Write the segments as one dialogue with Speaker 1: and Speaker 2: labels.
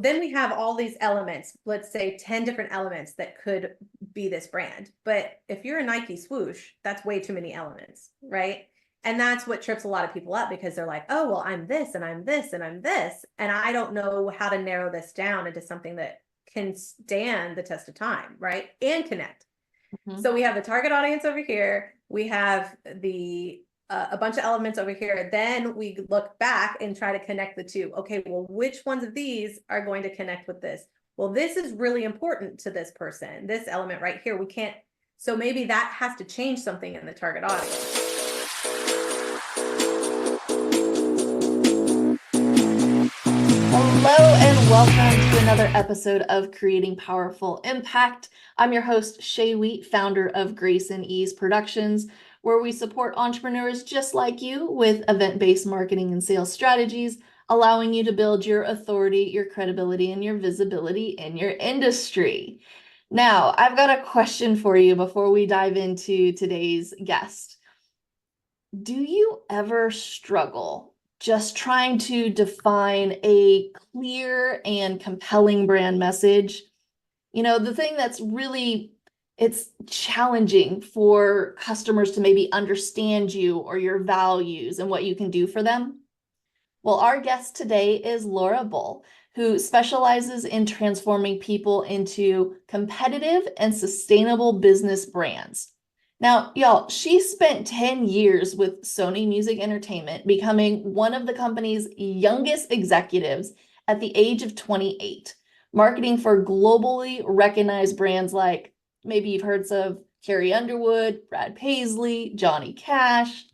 Speaker 1: then we have all these elements, let's say 10 different elements that could be this brand. But if you're a Nike swoosh, that's way too many elements, right? And that's what trips a lot of people up, because they're like, oh, well, I'm this and I'm this and I'm this. And I don't know how to narrow this down into something that can stand the test of time, right? And connect. So we have the target audience over here. We have the a bunch of elements over here. Then we look back and try to connect the two. Okay, well, which ones of these are going to connect with this? Well, this is really important to this person. This element right here, we can't. So maybe that has to change something in the target audience.
Speaker 2: Hello and welcome to another episode of Creating Powerful Impact. I'm your host, Shay Wheat, founder of Grace and Ease Productions, where we support entrepreneurs just like you with event-based marketing and sales strategies, allowing you to build your authority, your credibility, and your visibility in your industry. Now, I've got a question for you before we dive into today's guest. Do you ever struggle just trying to define a clear and compelling brand message? You know, the thing that's really, it's challenging for customers to maybe understand you or your values and what you can do for them. Well, our guest today is Laura Bull, who specializes in transforming people into competitive and sustainable business brands. Now, y'all, she spent 10 years with Sony Music Entertainment, becoming one of the company's youngest executives at the age of 28, marketing for globally recognized brands like, maybe you've heard of Carrie Underwood, Brad Paisley, Johnny Cash,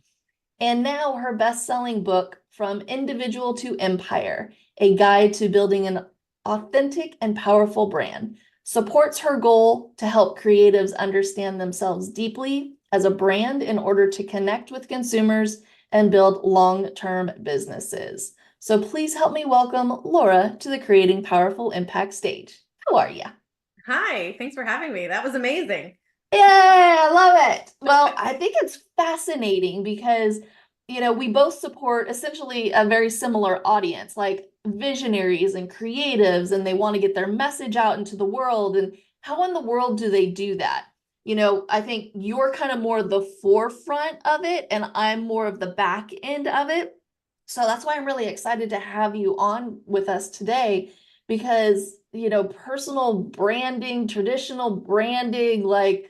Speaker 2: and now her best-selling book, From Individual to Empire, a guide to building an authentic and powerful brand, supports her goal to help creatives understand themselves deeply as a brand in order to connect with consumers and build long-term businesses. So please help me welcome Laura to the Creating Powerful Impact stage. How are you?
Speaker 1: Hi, thanks for having me. That was amazing.
Speaker 2: Yeah, I love it. Well, I think it's fascinating because, you know, we both support essentially a very similar audience, like visionaries and creatives, and they want to get their message out into the world. And how in the world do they do that? You know, I think you're kind of more the forefront of it, and I'm more of the back end of it. So that's why I'm really excited to have you on with us today, because, you know, personal branding, traditional branding, like,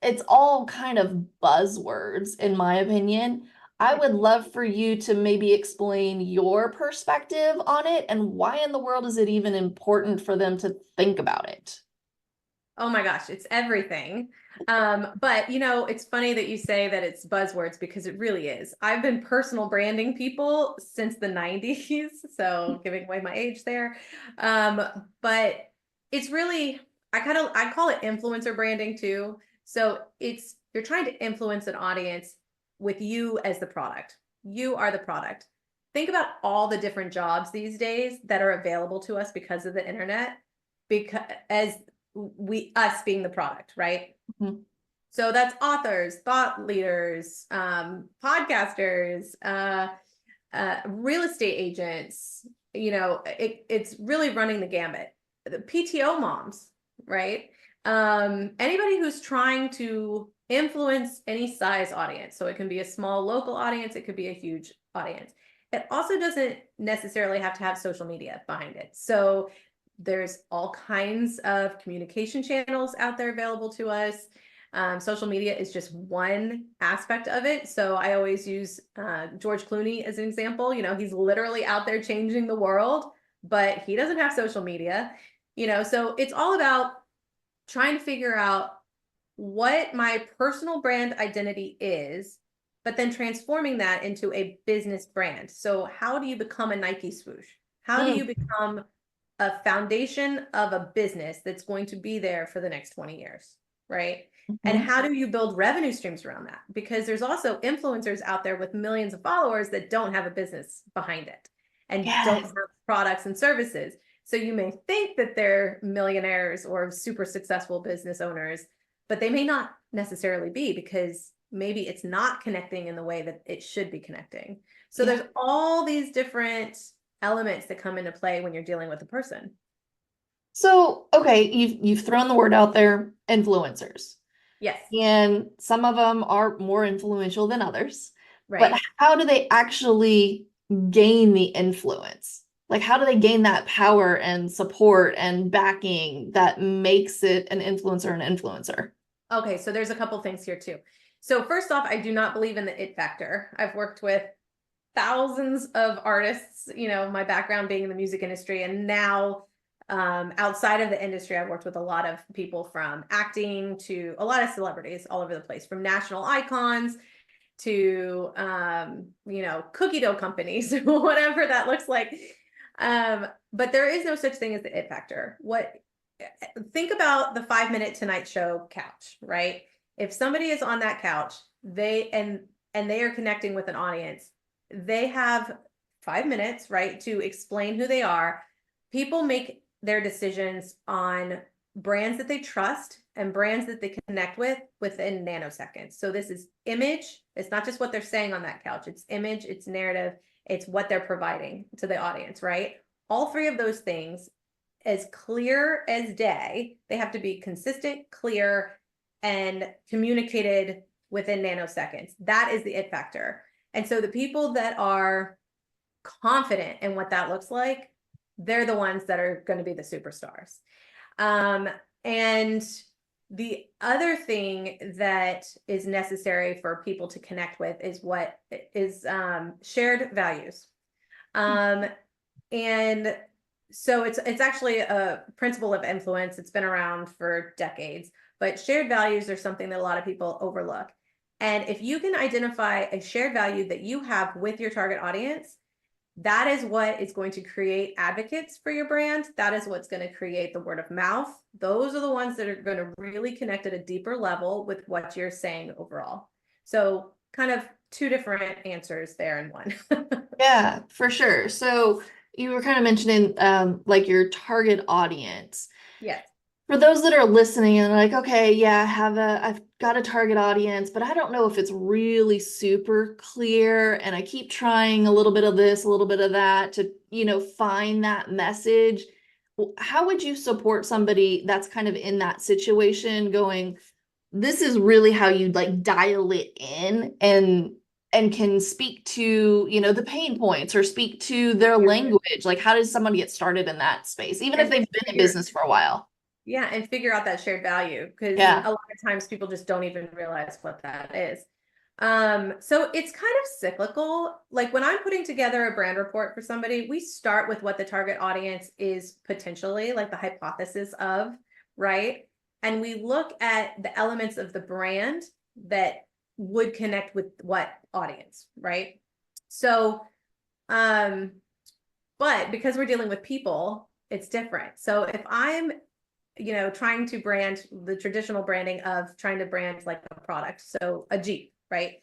Speaker 2: it's all kind of buzzwords, in my opinion. I would love for you to maybe explain your perspective on it and why in the world is it even important for them to think about it?
Speaker 1: Oh my gosh, it's everything. But you know, it's funny that you say that it's buzzwords, because it really is. I've been personal branding people since the 90s, so giving away my age there. But it's really, I call it influencer branding too. So it's, you're trying to influence an audience with you as the product. You are the product. Think about all the different jobs these days that are available to us because of the internet, because as us being the product, right?
Speaker 2: Mm-hmm.
Speaker 1: So that's authors, thought leaders, podcasters, real estate agents. You know, it's really running the gamut. The PTO moms, right? Anybody who's trying to influence any size audience. So it can be a small local audience, it could be a huge audience. It also doesn't necessarily have to have social media behind it. So there's all kinds of communication channels out there available to us. Social media is just one aspect of it. So I always use George Clooney as an example. You know, he's literally out there changing the world, but he doesn't have social media. You know, so it's all about trying to figure out what my personal brand identity is, but then transforming that into a business brand. So how do you become a Nike swoosh? How do you become a foundation of a business that's going to be there for the next 20 years, right? And how do you build revenue streams around that? Because there's also influencers out there with millions of followers that don't have a business behind it and don't have products and services. So you may think that they're millionaires or super successful business owners, but they may not necessarily be, because maybe it's not connecting in the way that it should be connecting. So there's all these different elements that come into play when you're dealing with a person.
Speaker 2: So, okay, you've thrown the word out there, influencers.
Speaker 1: Yes,
Speaker 2: And some of them are more influential than others. But
Speaker 1: right.
Speaker 2: how do they actually gain the influence? Like, how do they gain that power and support and backing that makes it an influencer?
Speaker 1: Okay, so there's a couple things here too. So first off, I do not believe in the it factor. I've worked with thousands of artists, my background being in the music industry, and now outside of the industry, I've worked with a lot of people from acting to a lot of celebrities all over the place, from national icons to cookie dough companies, whatever that looks like. But there is no such thing as the it factor. Think about the 5 Minute Tonight Show couch, right? If somebody is on that couch, they are connecting with an audience, they have 5 minutes, right, to explain who they are. People make their decisions on brands that they trust and brands that they connect with within nanoseconds. So this is image. It's not just what they're saying on that couch. It's image, it's narrative, it's what they're providing to the audience, right? All three of those things, as clear as day, they have to be consistent, clear, and communicated within nanoseconds. That is the it factor. And so the people that are confident in what that looks like, they're the ones that are going to be the superstars. And the other thing that is necessary for people to connect with is what is shared values. And so it's actually a principle of influence. It's been around for decades, but shared values are something that a lot of people overlook. And if you can identify a shared value that you have with your target audience, that is what is going to create advocates for your brand. That is what's going to create the word of mouth. Those are the ones that are going to really connect at a deeper level with what you're saying overall. So kind of two different answers there in one.
Speaker 2: Yeah, for sure. So you were kind of mentioning like your target audience.
Speaker 1: Yes.
Speaker 2: For those that are listening and like, okay, yeah, I've got a target audience, but I don't know if it's really super clear. And I keep trying a little bit of this, a little bit of that to, find that message. How would you support somebody that's kind of in that situation going, this is really how you like dial it in and can speak to, the pain points or speak to their language? Like, how does someone get started in that space, even if
Speaker 1: And
Speaker 2: they've been in business for a while?
Speaker 1: yeah, and figure out that shared value, because
Speaker 2: Yeah.
Speaker 1: a lot of times people just don't even realize what that is. So it's kind of cyclical. Like when I'm putting together a brand report for somebody, we start with what the target audience is potentially, like the hypothesis of, right? And we look at the elements of the brand that would connect with what audience, right? So, but because we're dealing with people, it's different. So if I'm trying to brand the traditional branding of trying to brand like a product, so a Jeep, right?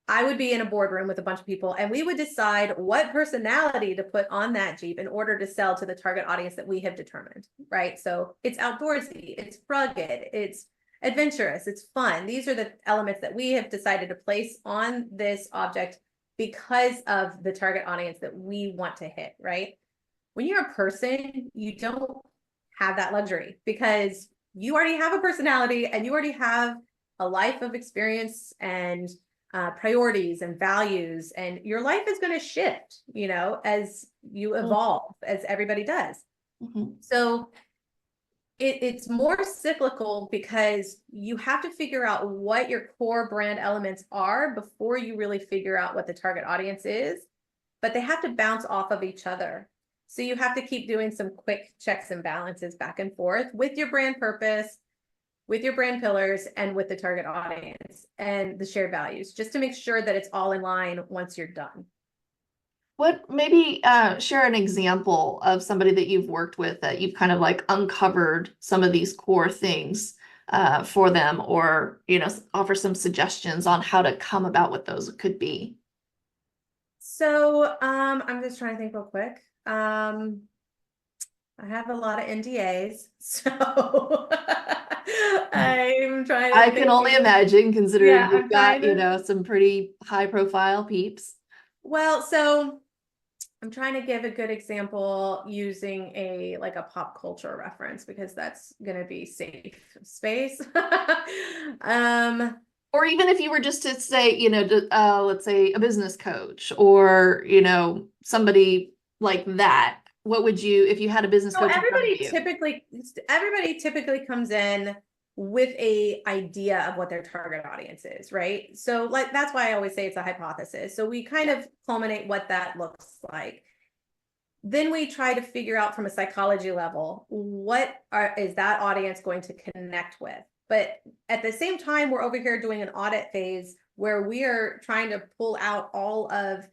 Speaker 1: I would be in a boardroom with a bunch of people and we would decide what personality to put on that Jeep in order to sell to the target audience that we have determined, right? So it's outdoorsy, it's rugged, it's adventurous, it's fun. These are the elements that we have decided to place on this object because of the target audience that we want to hit, right? When you're a person, you don't have that luxury because you already have a personality and you already have a life of experience and priorities and values, and your life is going to shift, as you evolve, as everybody does.
Speaker 2: Mm-hmm.
Speaker 1: So it's more cyclical because you have to figure out what your core brand elements are before you really figure out what the target audience is, but they have to bounce off of each other. So you have to keep doing some quick checks and balances back and forth with your brand purpose, with your brand pillars, and with the target audience and the shared values, just to make sure that it's all in line once you're done.
Speaker 2: What maybe share an example of somebody that you've worked with that you've kind of like uncovered some of these core things for them, or offer some suggestions on how to come about what those could be.
Speaker 1: So I'm just trying to think real quick. I have a lot of NDAs, so I'm trying to
Speaker 2: I can
Speaker 1: think.
Speaker 2: only imagine, considering
Speaker 1: Yeah,
Speaker 2: you've got, some pretty high profile peeps.
Speaker 1: Well, so I'm trying to give a good example using like a pop culture reference because that's going to be safe space.
Speaker 2: Or even if you were just to say, let's say a business coach or, somebody like that, what would you, if you had a business
Speaker 1: So
Speaker 2: coach in front of you?
Speaker 1: everybody typically comes in with a idea of what their target audience is, right? So like that's why I always say it's a hypothesis. So we kind of culminate what that looks like. Then we try to figure out from a psychology level, is that audience going to connect with? But at the same time, we're over here doing an audit phase where we are trying to pull out all of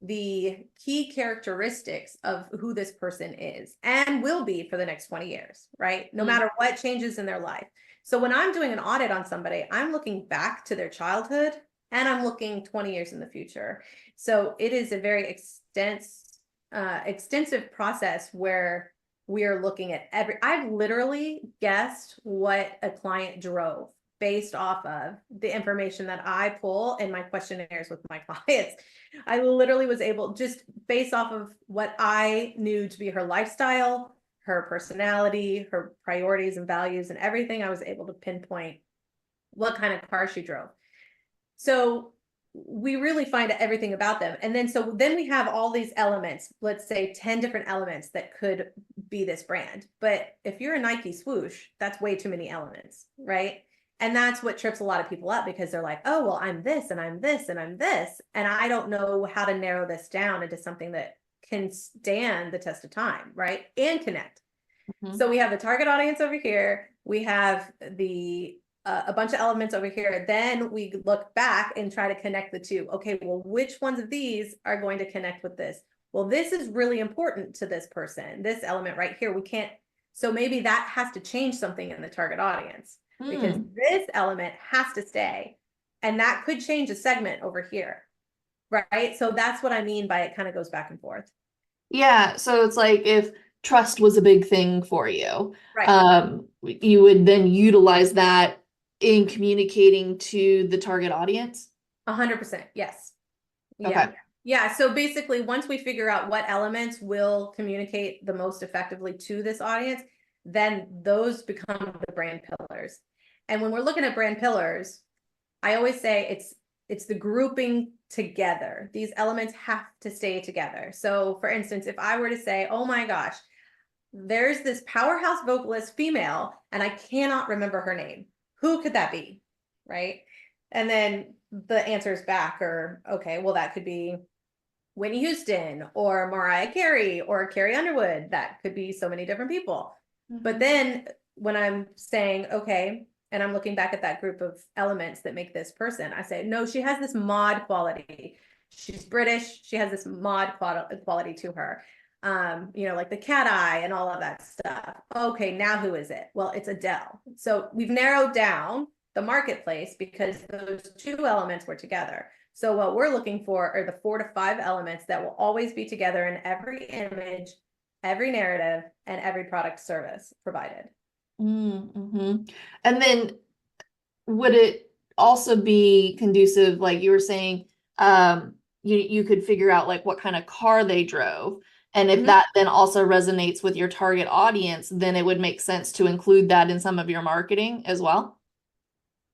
Speaker 1: the key characteristics of who this person is and will be for the next 20 years, right? No matter what changes in their life. So when I'm doing an audit on somebody, I'm looking back to their childhood and I'm looking 20 years in the future. So it is a very extensive process where we are looking at I've literally guessed what a client drove based off of the information that I pull in my questionnaires with my clients. I literally was able, just based off of what I knew to be her lifestyle, her personality, her priorities and values and everything, I was able to pinpoint what kind of car she drove. So we really find everything about them. And then we have all these elements, let's say 10 different elements that could be this brand. But if you're a Nike swoosh, that's way too many elements, right? And that's what trips a lot of people up because they're like, oh, well, I'm this and I'm this and I'm this. And I don't know how to narrow this down into something that can stand the test of time, right? And connect. So we have the target audience over here. We have a bunch of elements over here. Then we look back and try to connect the two. Okay, well, which ones of these are going to connect with this? Well, this is really important to this person. This element right here, we can't. So maybe that has to change something in the target audience because this element has to stay. And that could change a segment over here, right? So that's what I mean by it kind of goes back and forth.
Speaker 2: Yeah, so it's like if trust was a big thing for you,
Speaker 1: Right.
Speaker 2: you would then utilize that in communicating to the target audience.
Speaker 1: 100%. Yes.
Speaker 2: Okay.
Speaker 1: Yeah. Yeah. So basically, once we figure out what elements will communicate the most effectively to this audience, then those become the brand pillars. And when we're looking at brand pillars, I always say it's the grouping together. These elements have to stay together. So for instance, if I were to say, oh my gosh, there's this powerhouse vocalist female, and I cannot remember her name. Who could that be? Right. And then the answers back are, okay, well, that could be Whitney Houston or Mariah Carey or Carrie Underwood. That could be so many different people. But then when I'm saying, okay, and I'm looking back at that group of elements that make this person, I say, no, she has this mod quality. She's British. She has this mod quality to her. Like the cat eye and all of that stuff. Okay, now who is it? Well, it's Adele. So we've narrowed down the marketplace because those two elements were together. So what we're looking for are the 4 to 5 elements that will always be together in every image, every narrative, and every product service provided.
Speaker 2: And then would it also be conducive, like you were saying, you could figure out like what kind of car they drove. And if that then also resonates with your target audience, then it would make sense to include that in some of your marketing as well.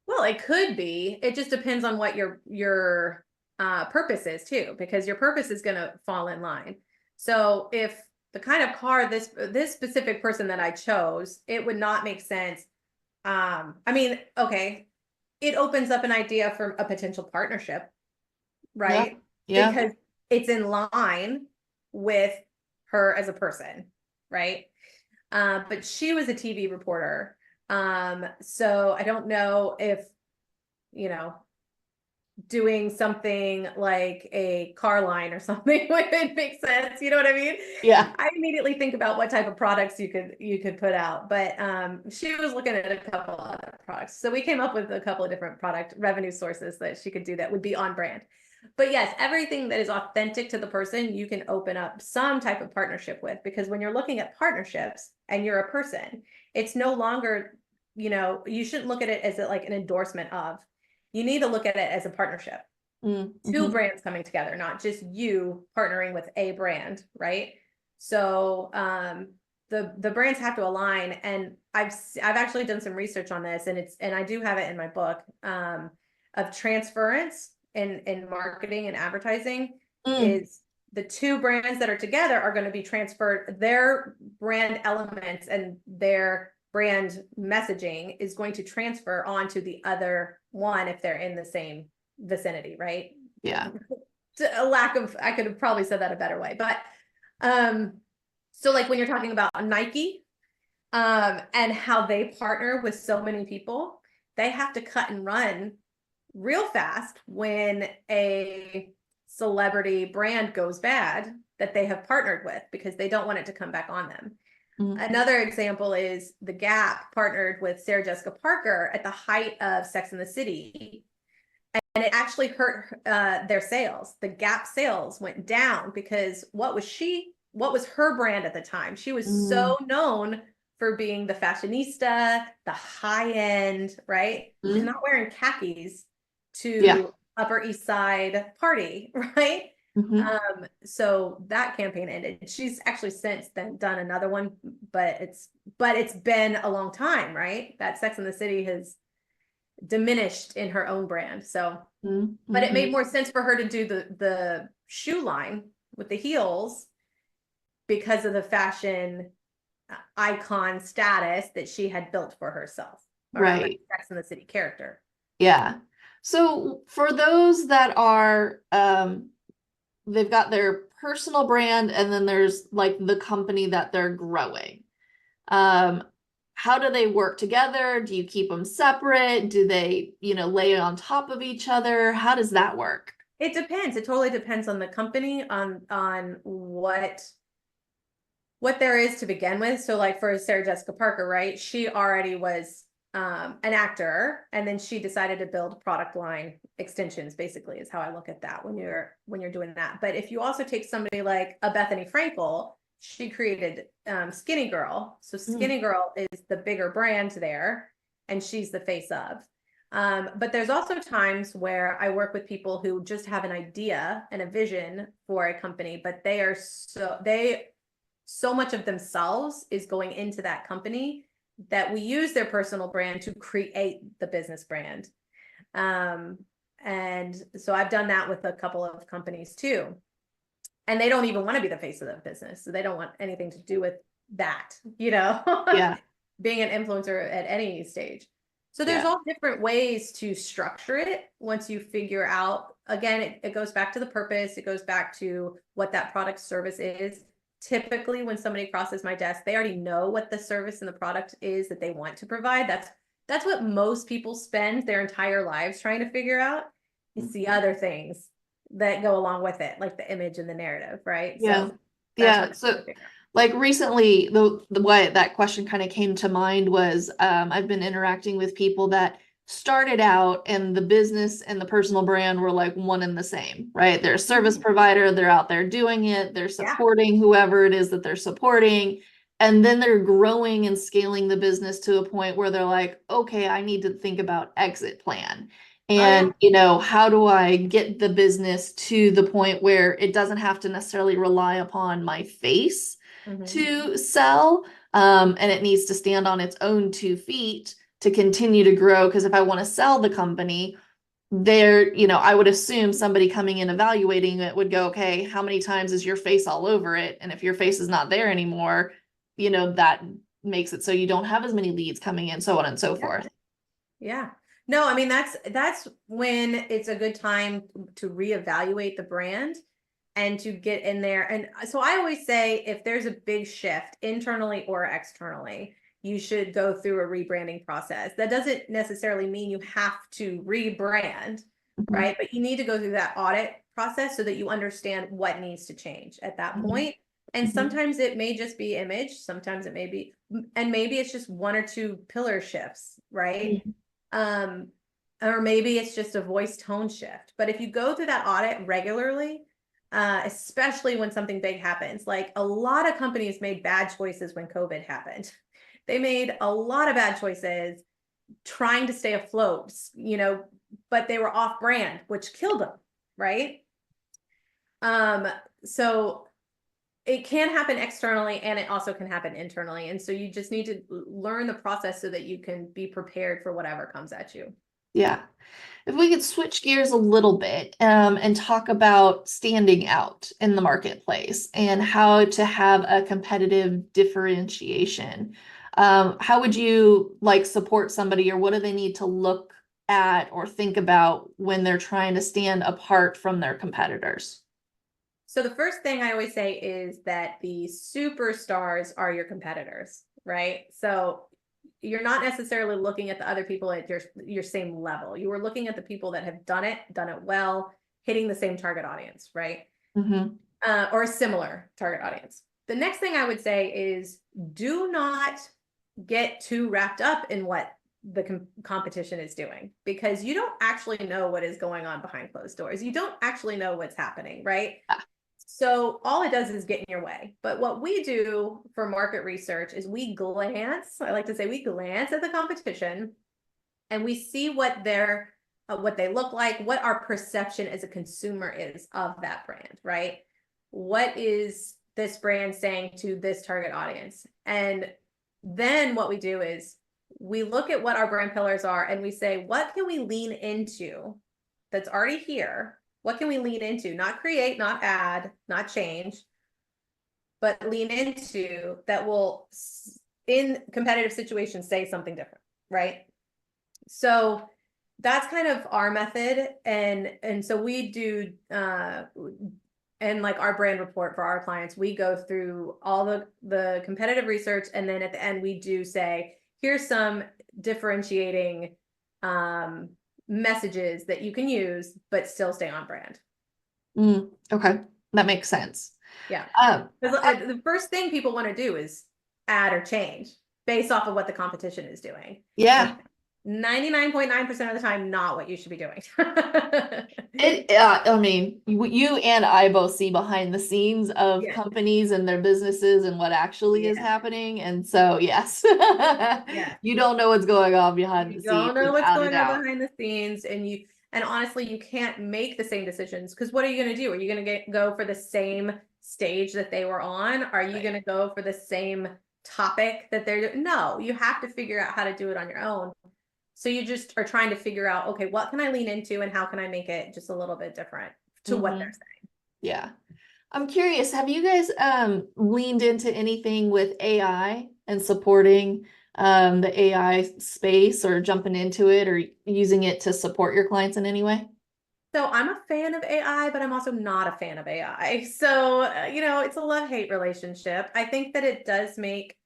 Speaker 1: Well, it could be. It just depends on what your purpose is too, because your purpose is going to fall in line. So if the kind of car this specific person that I chose, it would not make sense. I mean, okay, it opens up an idea for a potential partnership, right?
Speaker 2: Yeah.
Speaker 1: Because it's in line with her as a person, right? But she was a TV reporter. So I don't know if, you know, doing something like a car line or something would make sense. You know what I mean?
Speaker 2: Yeah.
Speaker 1: I immediately think about what type of products you could put out, but she was looking at a couple other products. So we came up with a couple of different product revenue sources that she could do that would be on brand. But yes, everything that is authentic to the person, you can open up some type of partnership with, because when you're looking at partnerships and you're a person, it's no longer, you shouldn't look at it as like an endorsement of. You need to look at it as a partnership. two
Speaker 2: Mm-hmm.
Speaker 1: brands coming together, not just you partnering with a brand, right? So the brands have to align, and I've actually done some research on this, and I do have it in my book of transference in marketing and advertising.
Speaker 2: Mm.
Speaker 1: Is the two brands that are together are going to be transferred, their brand elements and their brand messaging is going to transfer onto the other one if they're in the same vicinity, right?
Speaker 2: Yeah.
Speaker 1: A lack of, I could have probably said that a better way, but so like when you're talking about Nike and how they partner with so many people, they have to cut and run real fast when a celebrity brand goes bad that they have partnered with, because they don't want it to come back on them.
Speaker 2: Mm.
Speaker 1: Another example is The Gap partnered with Sarah Jessica Parker at the height of Sex and the City, and it actually hurt their sales. The Gap sales went down because what was her brand at the time? She was so
Speaker 2: Mm.
Speaker 1: known for being the fashionista, the high end, right? She's
Speaker 2: Mm.
Speaker 1: not wearing khakis
Speaker 2: Yeah.
Speaker 1: to Upper East Side party, right?
Speaker 2: Mm-hmm.
Speaker 1: So that campaign ended. She's actually since then done another one, but it's been a long time, right? That Sex and the City has diminished in her own brand. So, but it
Speaker 2: Mm-hmm.
Speaker 1: made more sense for her to do the shoe line with the heels because of the fashion icon status that she had built for herself around that
Speaker 2: Right.
Speaker 1: Sex and the City character.
Speaker 2: Yeah. So for those that are they've got their personal brand and then there's like the company that they're growing. Um, how do they work together? Do you keep them separate? Do they, lay on top of each other? How does that work?
Speaker 1: It depends. It totally depends on the company, on what there is to begin with. So like for Sarah Jessica Parker, right? She already was an actor, and then she decided to build product line extensions, basically, is how I look at that when you're doing that. But if you also take somebody like a Bethany Frankel, she created Skinny Girl. So
Speaker 2: Mm.
Speaker 1: Skinny Girl is the bigger brand there, and she's the face of. But there's also times where I work with people who just have an idea and a vision for a company, but so much of themselves is going into that company that we use their personal brand to create the business brand. And so I've done that with a couple of companies too. And they don't even want to be the face of the business. So they don't want anything to do with that,
Speaker 2: Yeah.
Speaker 1: being an influencer at any stage. So there's
Speaker 2: Yeah.
Speaker 1: all different ways to structure it once you figure out, again, it goes back to the purpose. It goes back to what that product service is. Typically, when somebody crosses my desk, they already know what the service and the product is that they want to provide. That's what most people spend their entire lives trying to figure out. It's the other things that go along with it, like the image and the narrative, right?
Speaker 2: Yeah.
Speaker 1: So that's
Speaker 2: Yeah.
Speaker 1: what
Speaker 2: So like recently, the way that question kind of came to mind was I've been interacting with people that started out and the business and the personal brand were like one and the same, right? They're a service provider, they're out there doing it, they're
Speaker 1: yeah,
Speaker 2: supporting whoever it is that they're supporting. And then they're growing and scaling the business to a point where they're like, okay, I need to think about exit plan.
Speaker 1: oh yeah.
Speaker 2: And, how do I get the business to the point where it doesn't have to necessarily rely upon my face to sell, and it needs to stand on its own 2 feet to continue to grow. Because if I want to sell the company, I would assume somebody coming in evaluating it would go, okay, how many times is your face all over it? And if your face is not there anymore, that makes it so you don't have as many leads coming in, so on and so forth.
Speaker 1: Yeah. No, I mean, that's when it's a good time to reevaluate the brand and to get in there. And so I always say, if there's a big shift internally or externally, you should go through a rebranding process. That doesn't necessarily mean you have to rebrand, right? But you need to go through that audit process so that you understand what needs to change at that point. And sometimes it may just be image, sometimes it may be, and maybe it's just one or two pillar shifts, right? Or maybe it's just a voice tone shift. But if you go through that audit regularly, especially when something big happens, like a lot of companies made bad choices when COVID happened. They made a lot of bad choices trying to stay afloat, but they were off brand, which killed them, right? So it can happen externally and it also can happen internally. And so you just need to learn the process so that you can be prepared for whatever comes at you.
Speaker 2: Yeah. If we could switch gears a little bit, and talk about standing out in the marketplace and how to have a competitive differentiation. How would you like support somebody, or what do they need to look at or think about when they're trying to stand apart from their competitors?
Speaker 1: So the first thing I always say is that the superstars are your competitors, right? So you're not necessarily looking at the other people at your same level. You are looking at the people that have done it well, hitting the same target audience, right?
Speaker 2: Mm-hmm.
Speaker 1: Or a similar target audience. The next thing I would say is do not get too wrapped up in what the competition is doing, because you don't actually know what is going on behind closed doors. You don't actually know what's happening, right? So all it does is get in your way. But what we do for market research is we glance, I like to say we glance at the competition and we see what they look like, what our perception as a consumer is of that brand, right? What is this brand saying to this target audience? And then what we do is we look at what our brand pillars are and we say, what can we lean into that's already here? What can we lean into? Not create, not add, not change, but lean into that will, in competitive situations, say something different, right? So that's kind of our method. And so we do, and like our brand report for our clients, we go through all the competitive research. And then at the end, we do say, here's some differentiating messages that you can use, but still stay on brand.
Speaker 2: Okay, that makes sense.
Speaker 1: Yeah. The first thing people want to do is add or change based off of what the competition is doing.
Speaker 2: Yeah.
Speaker 1: 99.9% of the time, not what you should be doing.
Speaker 2: I mean, you and I both see behind the scenes of
Speaker 1: Yeah.
Speaker 2: companies and their businesses and what actually is
Speaker 1: Yeah.
Speaker 2: happening. And so, yes,
Speaker 1: Yeah.
Speaker 2: you don't know what's going on behind the
Speaker 1: You
Speaker 2: scenes,
Speaker 1: don't know what's
Speaker 2: without a
Speaker 1: going on
Speaker 2: doubt.
Speaker 1: behind the scenes, and honestly, you can't make the same decisions, because what are you going to do? Are you going to go for the same stage that they were on? Are you
Speaker 2: Right.
Speaker 1: going to go for the same topic that they're doing? No, you have to figure out how to do it on your own. So you just are trying to figure out, okay, what can I lean into and how can I make it just a little bit different to what they're saying?
Speaker 2: Yeah. I'm curious, have you guys leaned into anything with AI and supporting the AI space, or jumping into it, or using it to support your clients in any way?
Speaker 1: So I'm a fan of AI, but I'm also not a fan of AI. So, it's a love-hate relationship. I think that it does make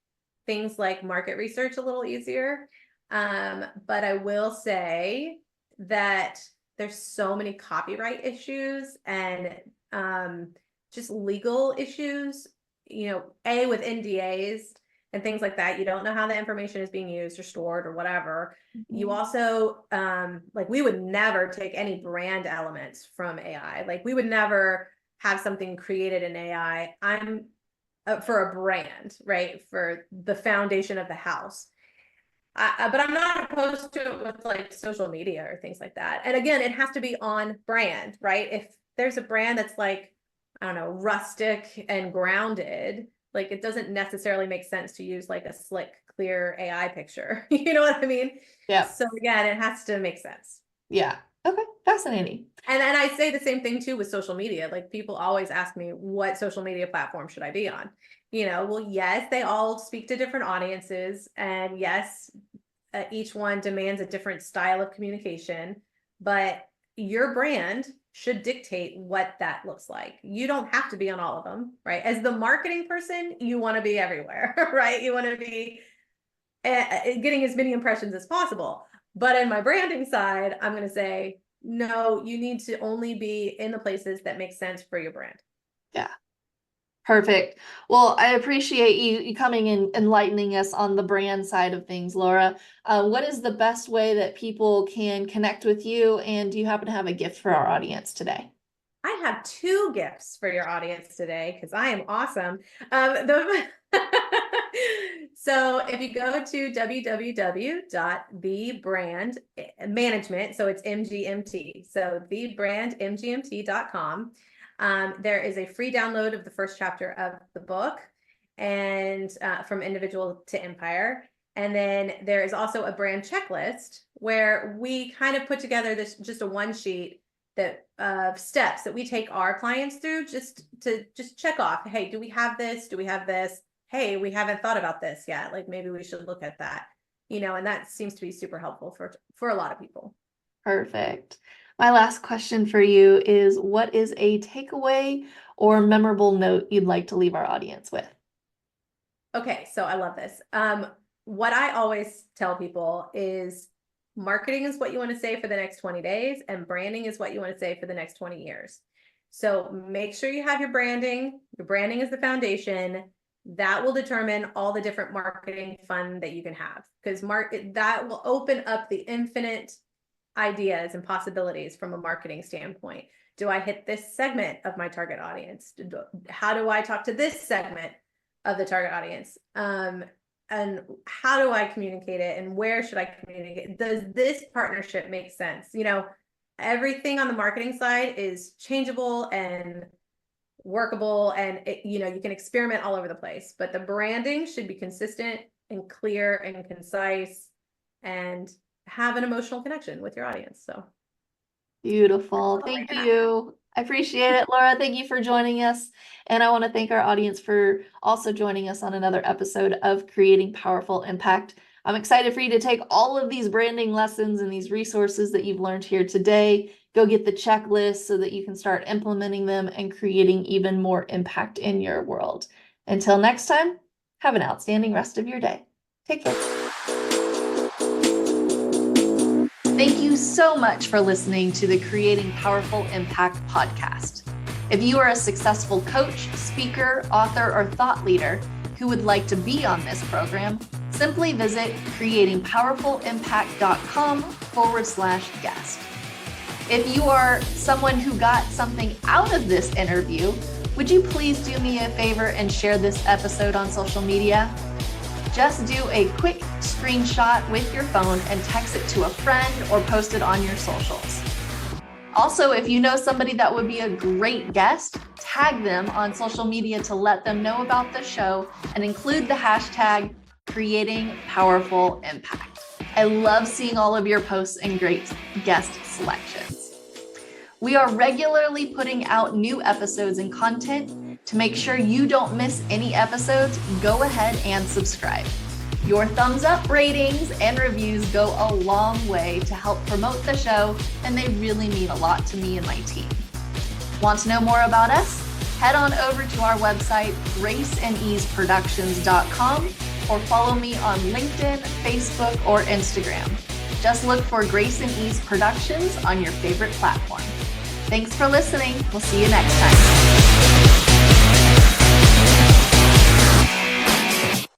Speaker 1: things like market research a little easier. But I will say that there's so many copyright issues and just legal issues, with NDAs and things like that. You don't know how the information is being used or stored or whatever. You also, like, we would never take any brand elements from AI. Like, we would never have something created in AI. I'm for a brand, right? For the foundation of the house. But I'm not opposed to it with like social media or things like that. And again, it has to be on brand, right? If there's a brand that's like, I don't know, rustic and grounded, like it doesn't necessarily make sense to use like a slick, clear AI picture. You know what I mean?
Speaker 2: Yeah.
Speaker 1: So again, it has to make sense.
Speaker 2: Yeah. Okay. Fascinating.
Speaker 1: And I say the same thing too with social media. Like, people always ask me, what social media platform should I be on? Well, yes, they all speak to different audiences, and yes, each one demands a different style of communication, but your brand should dictate what that looks like. You don't have to be on all of them, right? As the marketing person, you want to be everywhere, right? You want to be getting as many impressions as possible. But in my branding side, I'm going to say, no, you need to only be in the places that make sense for your brand.
Speaker 2: Yeah. Perfect. Well, I appreciate you coming and enlightening us on the brand side of things, Laura. What is the best way that people can connect with you? And do you happen to have a gift for our audience today?
Speaker 1: I have two gifts for your audience today because I am awesome. So if you go to www.thebrandmanagement, so it's MGMT, so thebrandmgmt.com, there is a free download of the first chapter of the book, and from individual to empire. And then there is also a brand checklist where we kind of put together this, just a one sheet that of steps that we take our clients through just to check off. Hey, do we have this? Do we have this? Hey, we haven't thought about this yet. Like maybe we should look at that, and that seems to be super helpful for a lot of people.
Speaker 2: Perfect. My last question for you is, what is a takeaway or memorable note you'd like to leave our audience with?
Speaker 1: Okay, so I love this. What I always tell people is marketing is what you want to say for the next 20 days, and branding is what you want to say for the next 20 years. So make sure you have your branding. Your branding is the foundation. That will determine all the different marketing fun that you can have, because that will open up the infinite ideas and possibilities from a marketing standpoint. Do I hit this segment of my target audience? How do I talk to this segment of the target audience? And how do I communicate it, and where should I communicate? Does this partnership make sense? Everything on the marketing side is changeable and workable, and you can experiment all over the place, but the branding should be consistent and clear and concise and have an emotional connection with your audience. So
Speaker 2: beautiful. Thank you. I appreciate it, Laura. Thank you for joining us. And I want to thank our audience for also joining us on another episode of Creating Powerful Impact. I'm excited for you to take all of these branding lessons and these resources that you've learned here today. Go get the checklist so that you can start implementing them and creating even more impact in your world. Until next time, have an outstanding rest of your day. Take care. Thank you so much for listening to the Creating Powerful Impact podcast. If you are a successful coach, speaker, author, or thought leader who would like to be on this program, simply visit creatingpowerfulimpact.com/guest. If you are someone who got something out of this interview, would you please do me a favor and share this episode on social media? Just do a quick screenshot with your phone and text it to a friend or post it on your socials. Also, if you know somebody that would be a great guest, tag them on social media to let them know about the show and include the hashtag Creating Powerful Impact. I love seeing all of your posts and great guest selections. We are regularly putting out new episodes and content. To make sure you don't miss any episodes, go ahead and subscribe. Your thumbs up, ratings, and reviews go a long way to help promote the show, and they really mean a lot to me and my team. Want to know more about us? Head on over to our website, graceandeaseproductions.com, or follow me on LinkedIn, Facebook, or Instagram. Just look for Grace and Ease Productions on your favorite platform. Thanks for listening. We'll see you next time.